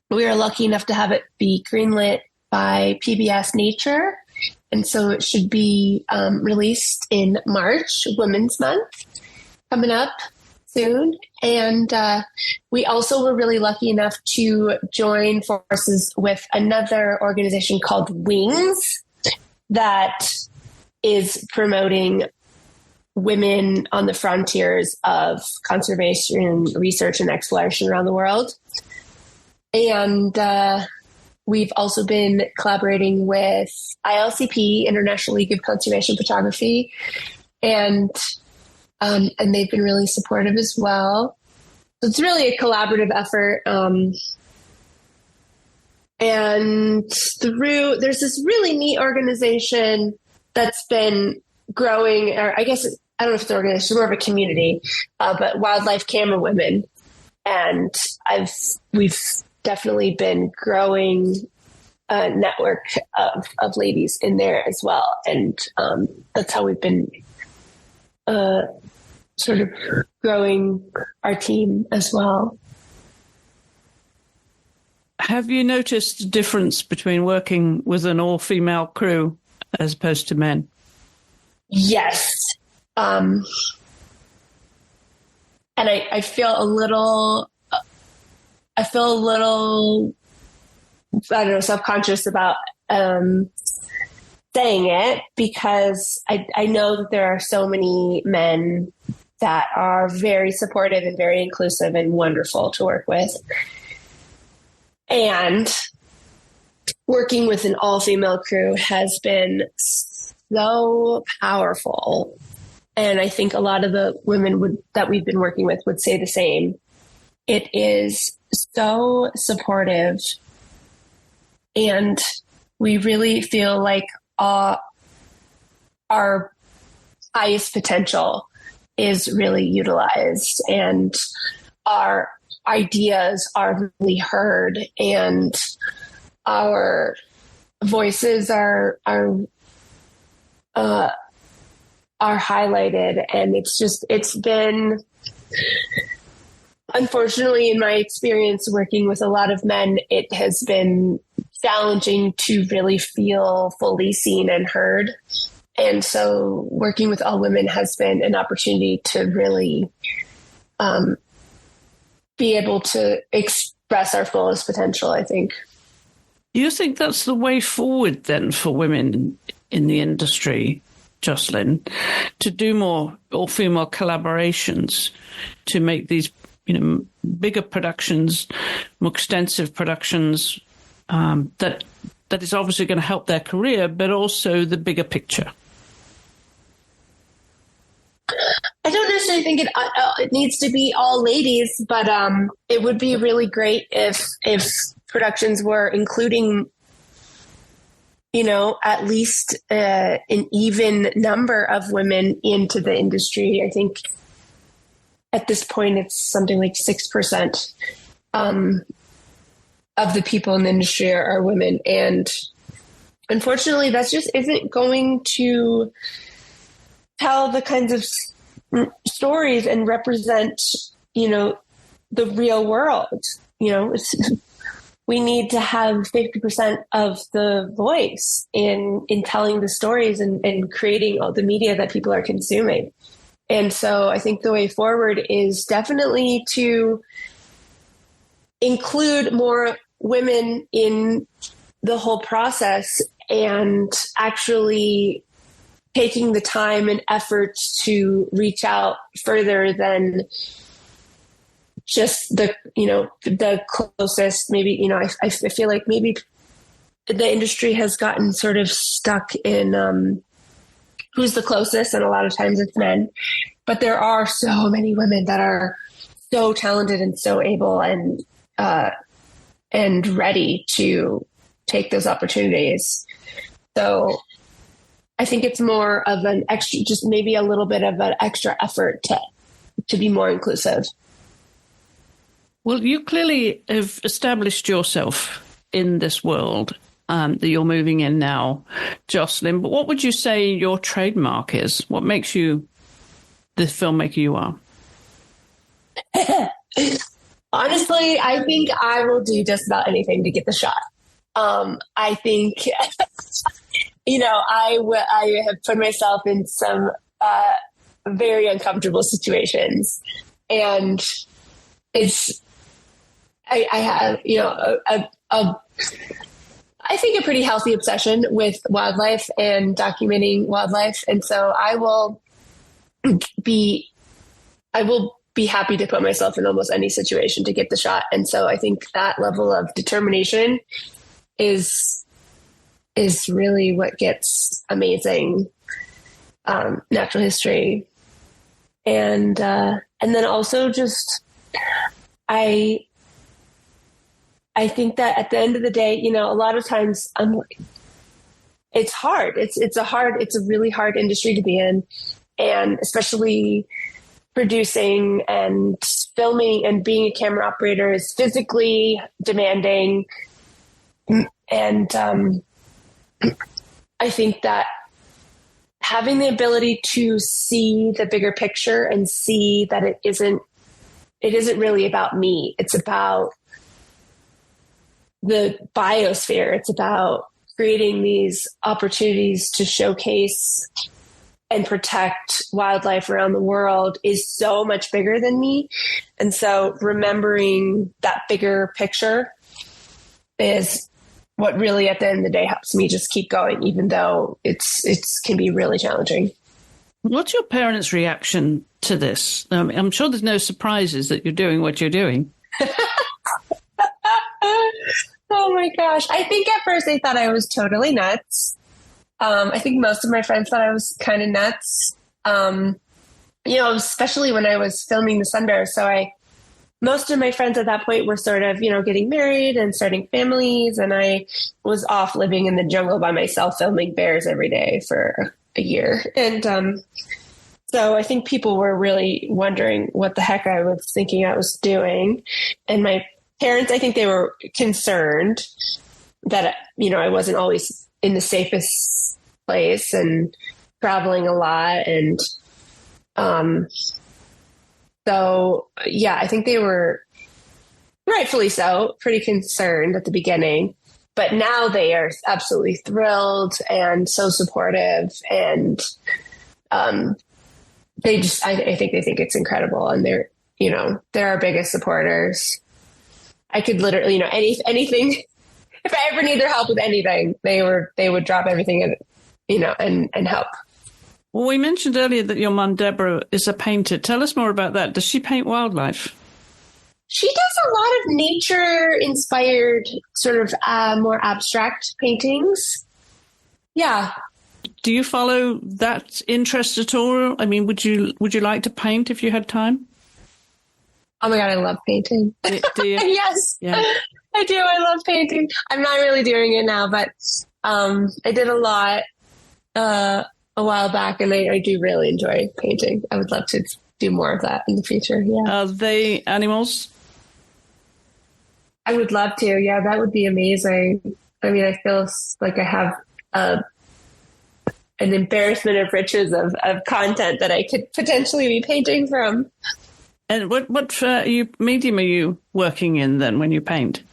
S1: we are lucky enough to have it be greenlit by PBS Nature. And so it should be released in March, Women's Month, coming up soon. And we also were really lucky enough to join forces with another organization called Wings that is promoting women on the frontiers of conservation research and exploration around the world. And we've also been collaborating with ILCP, International League of Conservation Photography, and they've been really supportive as well. So it's really a collaborative effort. And there's this really neat organization that's been growing, or I guess, I don't know if it's an organization, it's more of a community, but Wildlife Camera Women. And we've definitely been growing a network of ladies in there as well. And that's how we've been sort of growing our team as well.
S2: Have you noticed a difference between working with an all-female crew as opposed to men? Yes.
S1: And I feel a little, I don't know, self-conscious about saying it, because I know that there are so many men that are very supportive and very inclusive and wonderful to work with. And working with an all-female crew has been so powerful. And I think a lot of the women that we've been working with would say the same. It is so supportive. And we really feel like our highest potential is really utilized, and our ideas are really heard and our voices are highlighted. And it's been, unfortunately, in my experience working with a lot of men, it has been challenging to really feel fully seen and heard. And so working with all women has been an opportunity to really be able to express our fullest potential, I think.
S2: Do you think that's the way forward then for women in the industry, Jocelyn, to do more all-female collaborations to make these, bigger productions, more extensive productions that is obviously going to help their career, but also the bigger picture?
S1: I don't necessarily think it needs to be all ladies, but it would be really great if productions were including, at least an even number of women into the industry. I think at this point it's something like 6% of the people in the industry are women. And unfortunately, that just isn't going to tell the kinds of stories and represent, the real world. We need to have 50% of the voice in telling the stories and creating all the media that people are consuming. And so I think the way forward is definitely to include more women in the whole process and actually taking the time and effort to reach out further than just the closest. Maybe, I feel like maybe the industry has gotten sort of stuck in who's the closest, and a lot of times it's men. But there are so many women that are so talented and so able and ready to take those opportunities. So I think it's more of an extra, just maybe a little bit of an extra effort to be more inclusive.
S2: Well, you clearly have established yourself in this world that you're moving in now, Jocelyn. But what would you say your trademark is? What makes you the filmmaker you are?
S1: Honestly, I think I will do just about anything to get the shot. I think, I have put myself in some very uncomfortable situations, and I have, I think a pretty healthy obsession with wildlife and documenting wildlife. And so I will be happy to put myself in almost any situation to get the shot. And so I think that level of determination is really what gets amazing natural history. And then also just, I think that at the end of the day, a lot of times it's hard. It's a really hard industry to be in, and especially producing and filming and being a camera operator is physically demanding. And I think that having the ability to see the bigger picture and see that it isn't really about me. It's about the biosphere. It's about creating these opportunities to showcase and protect wildlife around the world is so much bigger than me. And so remembering that bigger picture is what really at the end of the day helps me just keep going, even though it can be really challenging.
S2: What's your parents' reaction to this? I'm sure there's no surprises that you're doing what you're doing.
S1: Oh my gosh. I think at first they thought I was totally nuts. I think most of my friends thought I was kind of nuts. Especially when I was filming the Sun Bear. So most of my friends at that point were sort of, getting married and starting families. And I was off living in the jungle by myself, filming bears every day for a year. And So I think people were really wondering what the heck I was thinking I was doing. And my parents, I think they were concerned that, I wasn't always in the safest place and traveling a lot. And so, yeah, I think they were rightfully so pretty concerned at the beginning. But now they are absolutely thrilled and so supportive. And I think they think it's incredible. And they're our biggest supporters. I could literally, anything, if I ever need their help with anything, they would drop everything and help.
S2: Well, we mentioned earlier that your mum, Deborah, is a painter. Tell us more about that. Does she paint wildlife?
S1: She does a lot of nature-inspired, sort of more abstract paintings. Yeah.
S2: Do you follow that interest at all? I mean, would you like to paint if you had time?
S1: Oh my God, I love painting.
S2: Do you?
S1: Yes,
S2: yeah.
S1: I do. I love painting. I'm not really doing it now, but I did a lot a while back, and I do really enjoy painting. I would love to do more of that in the future. Yeah.
S2: Are they animals?
S1: I would love to. Yeah, that would be amazing. I mean, I feel like I have an embarrassment of riches of content that I could potentially be painting from.
S2: And what medium are you working in then when you paint?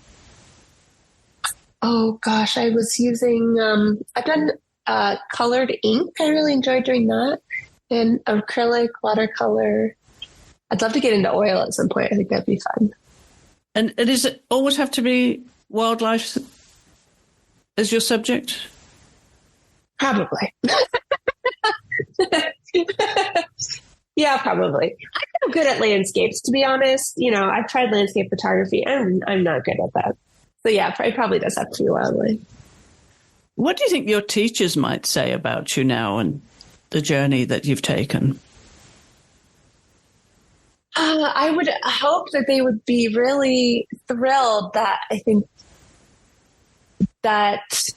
S1: Oh gosh, I was using, I've done colored ink. I really enjoyed doing that. And acrylic, watercolor. I'd love to get into oil at some point. I think that'd be fun.
S2: And does it always have to be wildlife as your subject?
S1: Probably. Yeah, probably. I'm good at landscapes, to be honest. I've tried landscape photography. I'm not good at that. So yeah, it probably does have to be wildlife.
S2: What do you think your teachers might say about you now and the journey that you've taken?
S1: I would hope that they would be really thrilled that I think that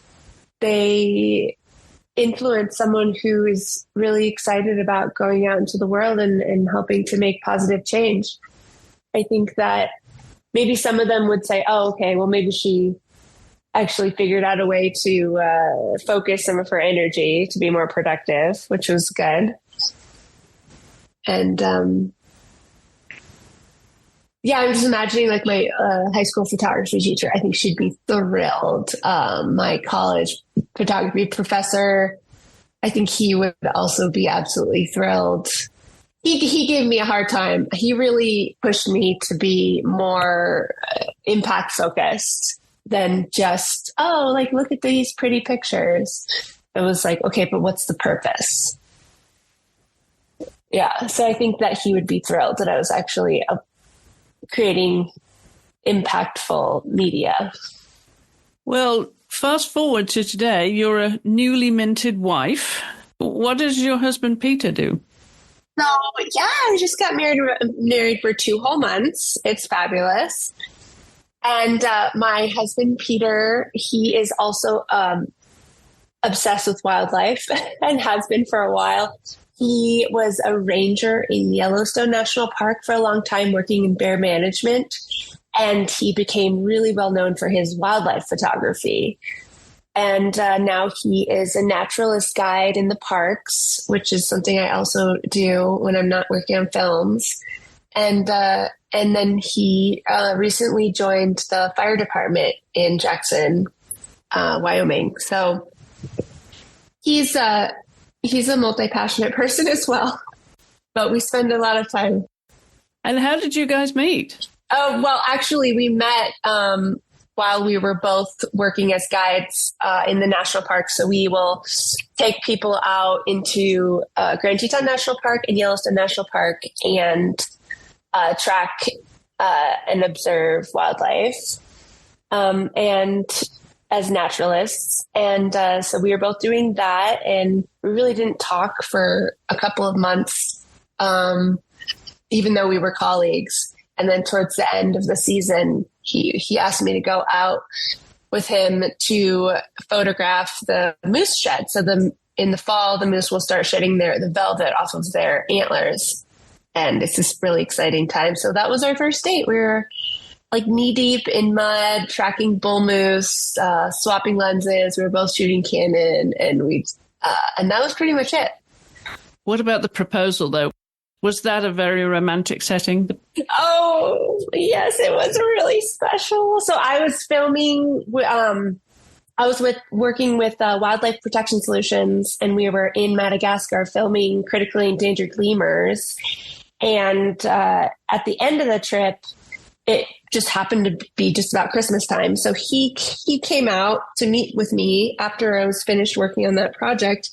S1: they influence someone who is really excited about going out into the world and helping to make positive change. I think that maybe some of them would say, oh, okay, well, maybe she actually figured out a way to focus some of her energy to be more productive, which was good. And yeah, I'm just imagining like my high school photography teacher. I think she'd be thrilled. My college photography professor, I think he would also be absolutely thrilled. He gave me a hard time. He really pushed me to be more impact focused than just, look at these pretty pictures. It was like, okay, but what's the purpose? Yeah. So I think that he would be thrilled that I was actually creating impactful media.
S2: Well, fast forward to today, you're a newly minted wife. What does your husband Peter do?
S1: So yeah, I just got married for 2 whole months. It's fabulous. And my husband Peter, he is also obsessed with wildlife and has been for a while. He was a ranger in Yellowstone National Park for a long time, working in bear management. And he became really well known for his wildlife photography. And now he is a naturalist guide in the parks, which is something I also do when I'm not working on films. And then he recently joined the fire department in Jackson, Wyoming. So he's a multi-passionate person as well, but we spend a lot of time.
S2: And how did you guys meet?
S1: Oh, well, actually we met while we were both working as guides in the national park. So we will take people out into Grand Teton National Park and Yellowstone National Park and track and observe wildlife and as naturalists. And so we were both doing that, and we really didn't talk for a couple of months, even though we were colleagues. And then towards the end of the season, he asked me to go out with him to photograph the moose shed. So the in the fall, the moose will start shedding the velvet off of their antlers. And it's this really exciting time. So that was our first date. We were like knee deep in mud, tracking bull moose, swapping lenses. We were both shooting Canon, and and that was pretty much it.
S2: What about the proposal, though? Was that a very romantic setting?
S1: Oh, yes, it was really special. So I was filming, working with Wildlife Protection Solutions, and we were in Madagascar filming critically endangered lemurs. And at the end of the trip, it just happened to be just about Christmas time. So he came out to meet with me after I was finished working on that project.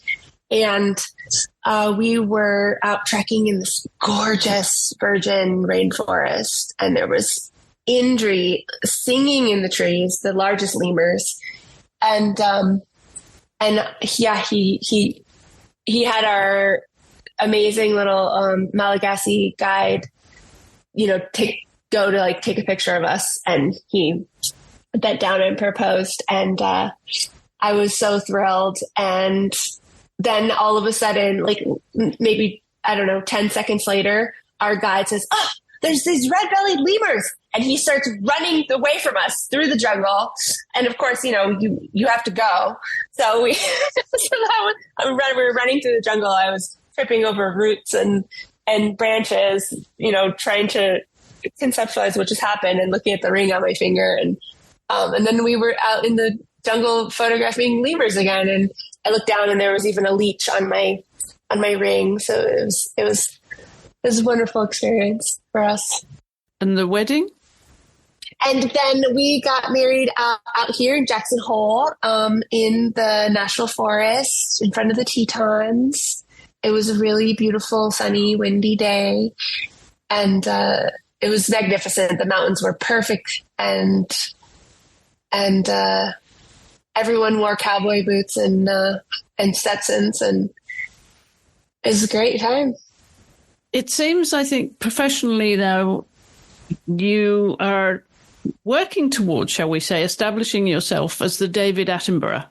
S1: And we were out trekking in this gorgeous virgin rainforest. And there was Indri singing in the trees, the largest lemurs. And yeah, he had our amazing little Malagasy guide, go to take a picture of us, and he bent down and proposed, and I was so thrilled. And then all of a sudden, maybe, I don't know, 10 seconds later, our guide says, "Oh, there's these red-bellied lemurs," and he starts running away from us through the jungle. And of course, you have to go. So we were running through the jungle. I was tripping over roots and branches, trying to conceptualize what just happened, and looking at the ring on my finger. And then we were out in the jungle photographing lemurs again. And I looked down, and there was even a leech on my ring. So it was a wonderful experience for us.
S2: And the wedding?
S1: And then we got married out here in Jackson Hole, in the National Forest in front of the Tetons. It was a really beautiful, sunny, windy day. And it was magnificent. The mountains were perfect. And everyone wore cowboy boots and Stetsons. And it was a great time.
S2: It seems, I think, professionally now, you are working towards, shall we say, establishing yourself as the David Attenborough,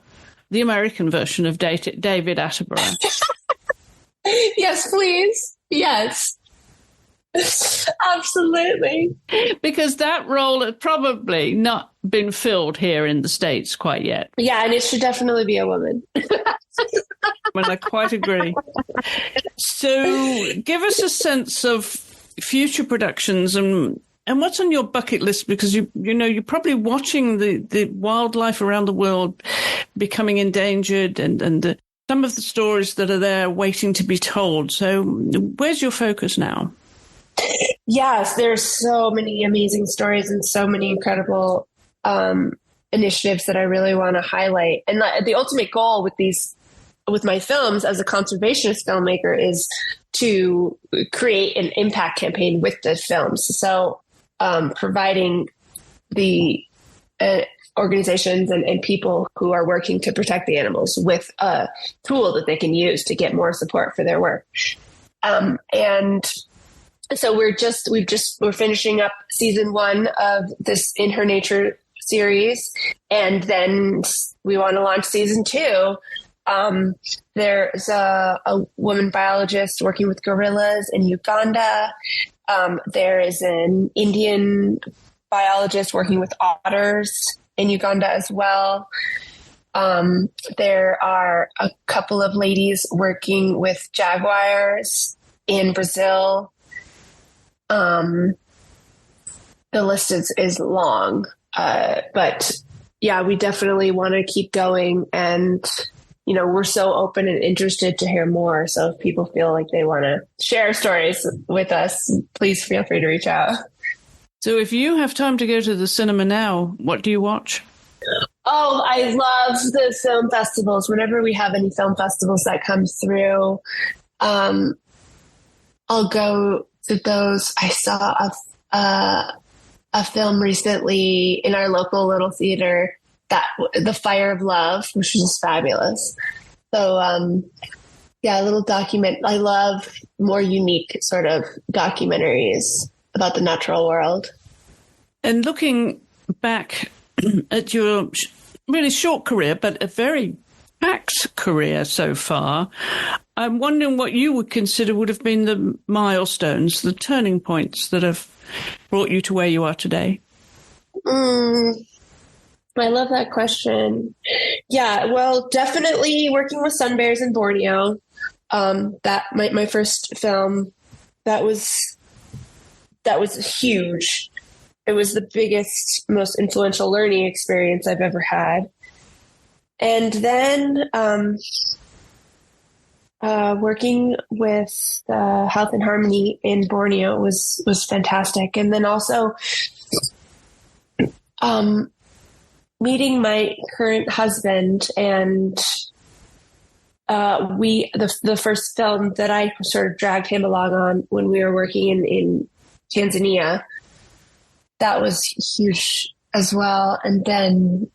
S2: the American version of David Attenborough.
S1: Yes, please. Yes. Absolutely. Because
S2: that role had probably not been filled here in the States quite yet.
S1: Yeah, and it should definitely be a woman.
S2: Well, I quite agree. So give us a sense of future productions and what's on your bucket list, because you're probably watching the wildlife around the world becoming endangered and some of the stories that are there waiting to be told. So where's your focus now?
S1: Yes, there's so many amazing stories and so many incredible initiatives that I really want to highlight. And the ultimate goal with my films as a conservationist filmmaker is to create an impact campaign with the films. So providing the organizations and people who are working to protect the animals with a tool that they can use to get more support for their work. And so we're finishing up season 1 of this In Her Nature series, and then we want to launch season 2. There's a woman biologist working with gorillas in Uganda. There is an Indian biologist working with otters in Uganda as well. There are a couple of ladies working with jaguars in Brazil. The list is long, but yeah, we definitely want to keep going, and we're so open and interested to hear more. So if people feel like they want to share stories with us, please feel free to reach out.
S2: So if you have time to go to the cinema now, what do you watch?
S1: Oh, I love the film festivals. Whenever we have any film festivals that come through, I'll go to those. I saw a film recently in our local little theater, The Fire of Love, which was just fabulous. So, a little document. I love more unique sort of documentaries about the natural world.
S2: And looking back at your really short career, but a very packed career so far. I'm wondering what you would consider would have been the milestones, the turning points that have brought you to where you are today.
S1: I love that question. Yeah, well, definitely working with sun bears in Borneo. That my first film, that was huge. It was the biggest, most influential learning experience I've ever had. And then working with Health and Harmony in Borneo was fantastic. And then also meeting my current husband, and the first film that I sort of dragged him along on when we were working in Tanzania, that was huge as well. And then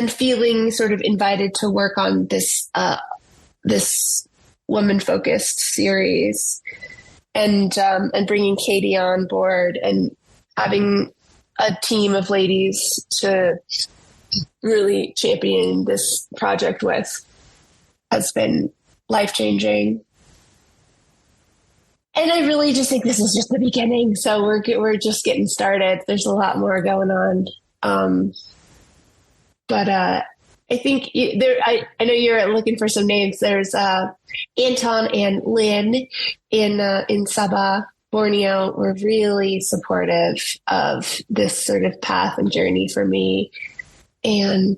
S1: feeling sort of invited to work on this woman-focused series, and bringing Katie on board and having a team of ladies to really champion this project with has been life-changing. And I really just think this is just the beginning. So we're just getting started. There's a lot more going on. But I think I know you're looking for some names. There's Anton and Lynn in Sabah, Borneo, were really supportive of this sort of path and journey for me. And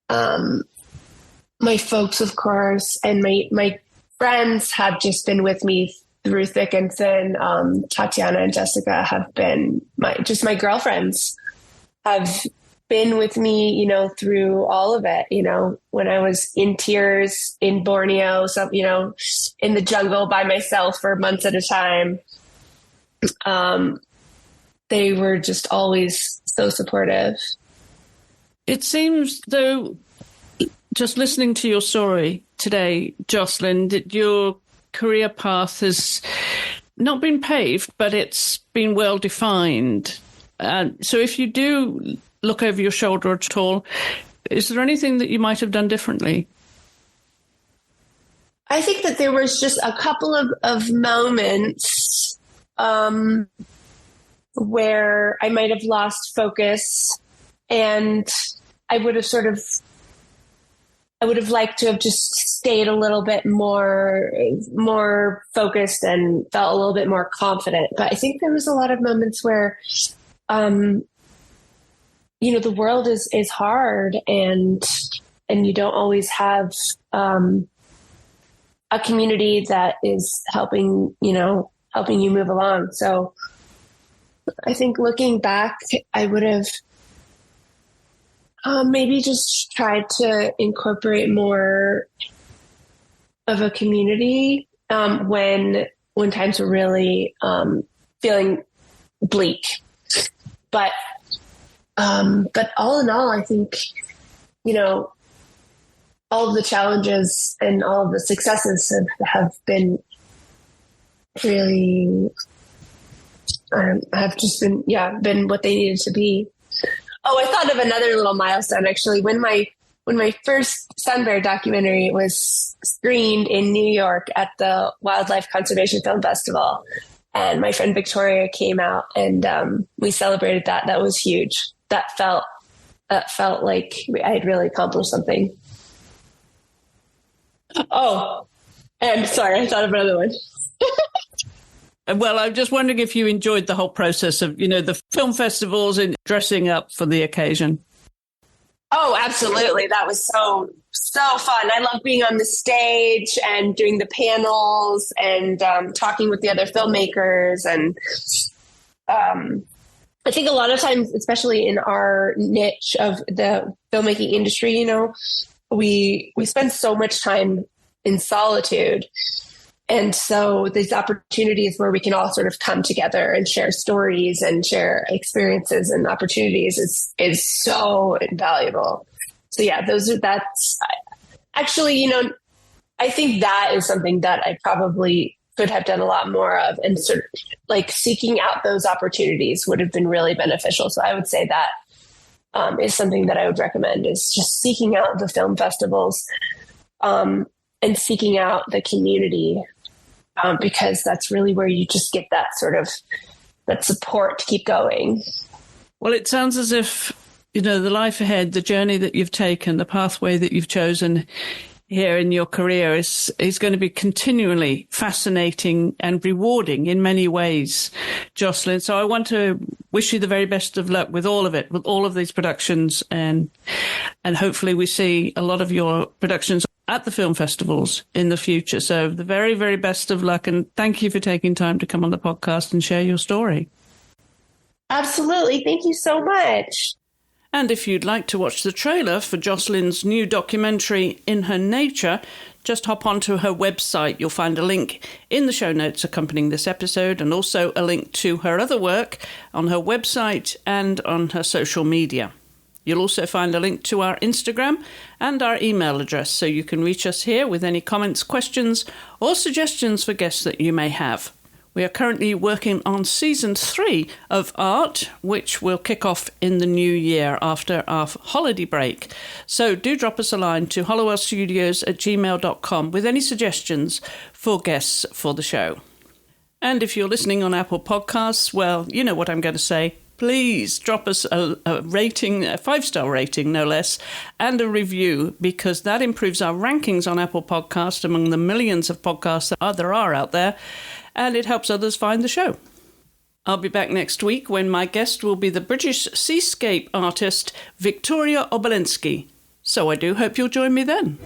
S1: my folks, of course, and my friends have just been with me through thick and thin. Tatiana and Jessica have been my girlfriends, have been with me, through all of it, when I was in tears in Borneo, in the jungle by myself for months at a time. They were just always so supportive.
S2: It seems, though, just listening to your story today, Jocelyn, that your career path has not been paved, but it's been well defined. So if you do look over your shoulder at all, is there anything that you might have done differently?
S1: I think that there was just a couple of moments where I might have lost focus, and I would have liked to have just stayed a little bit more focused and felt a little bit more confident. But I think there was a lot of moments where, the world is hard, and you don't always have a community that is helping you move along. So I think looking back, I would have maybe just tried to incorporate more of a community when times were really feeling bleak. But all in all, I think, all of the challenges and all of the successes have been really, have just been what they needed to be. Oh, I thought of another little milestone, actually. When my first sun bear documentary was screened in New York at the Wildlife Conservation Film Festival, and my friend Victoria came out, and we celebrated that. That was huge. That felt like I had really accomplished something. Oh, and sorry, I thought of another one.
S2: Well, I'm just wondering if you enjoyed the whole process of, the film festivals and dressing up for the occasion.
S1: Oh, absolutely. That was so fun. I love being on the stage and doing the panels and talking with the other filmmakers. And I think a lot of times, especially in our niche of the filmmaking industry, we spend so much time in solitude. And so these opportunities where we can all sort of come together and share stories and share experiences and opportunities is so invaluable. So yeah, that's actually, I think that is something that I probably could have done a lot more of, and sort of like seeking out those opportunities would have been really beneficial. So I would say is something that I would recommend, is just seeking out the film festivals and seeking out the community, because that's really where you just get that sort of that support to keep going.
S2: Well, it sounds as if, the life ahead, the journey that you've taken, the pathway that you've chosen here in your career is going to be continually fascinating and rewarding in many ways, Jocelyn. So I want to wish you the very best of luck with all of it, with all of these productions, and hopefully we see a lot of your productions at the film festivals in the future. So the very, very best of luck, and thank you for taking time to come on the podcast and share your story.
S1: Absolutely. Thank you so much.
S2: And if you'd like to watch the trailer for Jocelyn's new documentary, In Her Nature, just hop onto her website. You'll find a link in the show notes accompanying this episode, and also a link to her other work on her website and on her social media. You'll also find a link to our Instagram and our email address, so you can reach us here with any comments, questions, or suggestions for guests that you may have. We are currently working on season 3 of AART, which will kick off in the new year after our holiday break. So do drop us a line to hollowellstudios@gmail.com with any suggestions for guests for the show. And if you're listening on Apple Podcasts, well, you know what I'm going to say. Please drop us a rating, a 5-star rating, no less, and a review, because that improves our rankings on Apple Podcasts among the millions of podcasts that there are out there, and it helps others find the show. I'll be back next week when my guest will be the British seascape artist Victoria Obolensky. So I do hope you'll join me then.